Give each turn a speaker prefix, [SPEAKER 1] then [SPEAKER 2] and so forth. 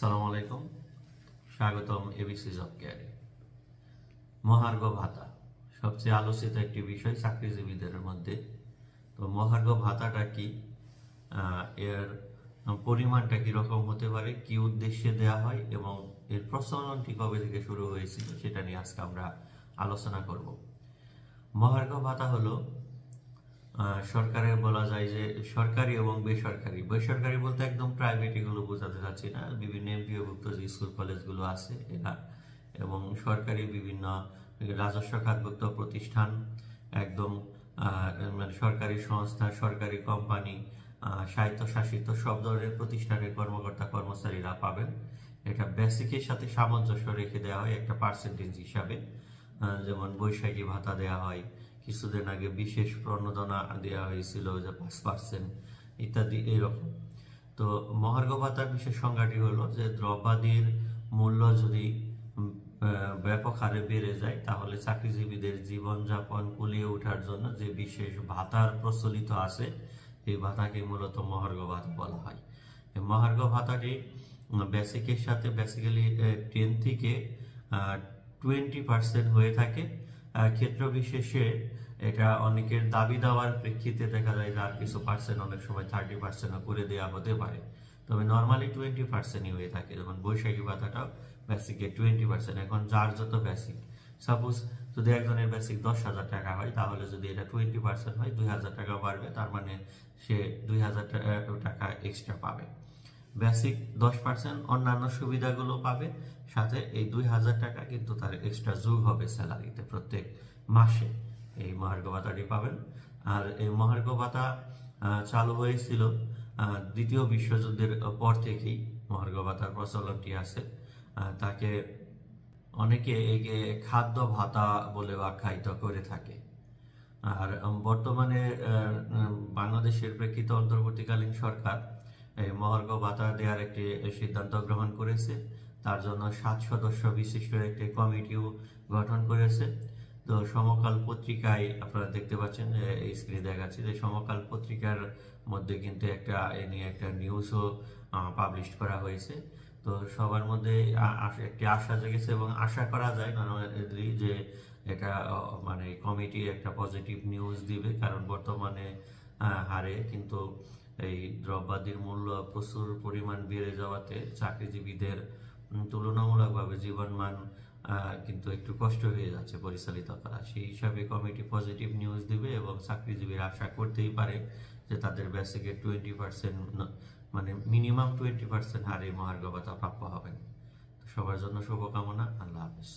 [SPEAKER 1] আসসালামু আলাইকুম, স্বাগতম এবিসি জব কেয়ারে। মহার্ঘ ভাতা সবচেয়ে আলোচিত একটি বিষয় চাকরিজীবীদের মধ্যে। তো মহার্ঘ ভাতাটা কি, এর পরিমাণটা কীরকম হতে পারে, কি উদ্দেশ্যে দেয়া হয় এবং এর প্রচলনটি কবে থেকে শুরু হয়েছিল সেটা নিয়ে আজকে আমরা আলোচনা করব। মহার্ঘ ভাতা হলো সরকারের বলা যায় যে সরকারি এবং বেসরকারি। বেসরকারি বলতে একদম প্রাইভেট এগুলো বোঝাতে চাচ্ছি না, বিভিন্ন এমপিওভুক্ত যে স্কুল কলেজগুলো আছে এরা, এবং সরকারি বিভিন্ন রাজস্ব খাতভুক্ত প্রতিষ্ঠান, একদম মানে সরকারি সংস্থা, সরকারি কোম্পানি, স্বায়ত্তশাসিত সব ধরনের প্রতিষ্ঠানের কর্মকর্তা কর্মচারীরা পাবেন। এটা বেসিকের সাথে সামঞ্জস্য রেখে দেওয়া হয় একটা পার্সেন্টেজ হিসাবে। যেমন বৈশাখী ভাতা দেওয়া হয়, কিছুদিন আগে বিশেষ প্রণোদনা দেওয়া হয়েছিল যে 5% ইত্যাদি এরকম। তো মহার্ঘ ভাতার বিশেষ সংজ্ঞাটি হলো যে দ্রব্যাদির মূল্য যদি ব্যাপক হারে বেড়ে যায় তাহলে চাকরিজীবীদের জীবনযাপন কুলিয়ে ওঠার জন্য যে বিশেষ ভাতার প্রচলিত আছে এই ভাতাকে মূলত মহার্ঘ ভাতা বলা হয়। এই মহার্ঘ ভাতাটি বেসিকের সাথে বেসিক্যালি 10 থেকে 20% হয়ে থাকে। ক্ষেত্র বিশেষে এটা অনেকের দাবি দেওয়ার প্রেক্ষিতে দেখা যায় যে আর কিছু পার্সেন্ট, অনেক সময় 30% করে দেওয়া হতে পারে, তবে নর্মালি 20%ই হয়ে থাকে। যেমন বৈশাখী ভাতাটাও বেসিকে 20%। এখন যার যত বেসিক, সাপোজ যদি একজনের বেসিক 10,000 টাকা হয় তাহলে যদি এটা 20% হয় 2,000 টাকা বাড়বে, তার মানে সে 2,000 টাকা এক্সট্রা পাবে। বেসিক 10%, অন্যান্য সুবিধাগুলো পাবে, সাথে এই 2,000 টাকা কিন্তু তার এক্সট্রা যোগ হবে স্যালারিতে প্রত্যেক মাসে। এই মহার্ঘ ভাতাটি পাবেন। আর এই মহার্ঘ ভাতা চালু হয়েছিল দ্বিতীয় বিশ্বযুদ্ধের পর থেকেই মহার্ঘ ভাতার প্রচলনটি আছে। তাকে অনেকে একে খাদ্য ভাতা বলে আখ্যায়িত করে থাকে। আর বর্তমানে বাংলাদেশের প্রেক্ষিতে অন্তর্বর্তীকালীন সরকার এই মহার্ঘ ভাতা দেওয়ার একটি সিদ্ধান্ত গ্রহণ করেছে। তার জন্য 7 সদস্য বিশিষ্ট একটি কমিটিও গঠন করেছে। তো সমকাল পত্রিকায় আপনারা দেখতে পাচ্ছেন, এই স্ক্রিনে দেখাচ্ছে যে সমকাল পত্রিকার মধ্যে কিন্তু এ নিয়ে একটা নিউজও পাবলিশ করা হয়েছে। তো সবার মধ্যে একটি আশা জেগেছে এবং আশা করা যায় নর্মালি যে এটা মানে কমিটি একটা পজিটিভ নিউজ দিবে, কারণ বর্তমানে হারে কিন্তু এই দ্রব্যাদির মূল্য প্রচুর পরিমাণ বেড়ে যাওয়াতে চাকরিজীবীদের তুলনামূলকভাবে জীবনমান কিন্তু একটু কষ্ট হয়ে যাচ্ছে পরিচালিত করা। সেই হিসাবে কমিটি পজিটিভ নিউজ দিবে এবং চাকরিজীবীরা আশা করতেই পারে যে তাদের বেসিকের 20% মানে মিনিমাম 20% হারে মহার্ঘ ভাতা প্রাপ্য হবেন। সবার জন্য শুভকামনা। আল্লাহ হাফেজ।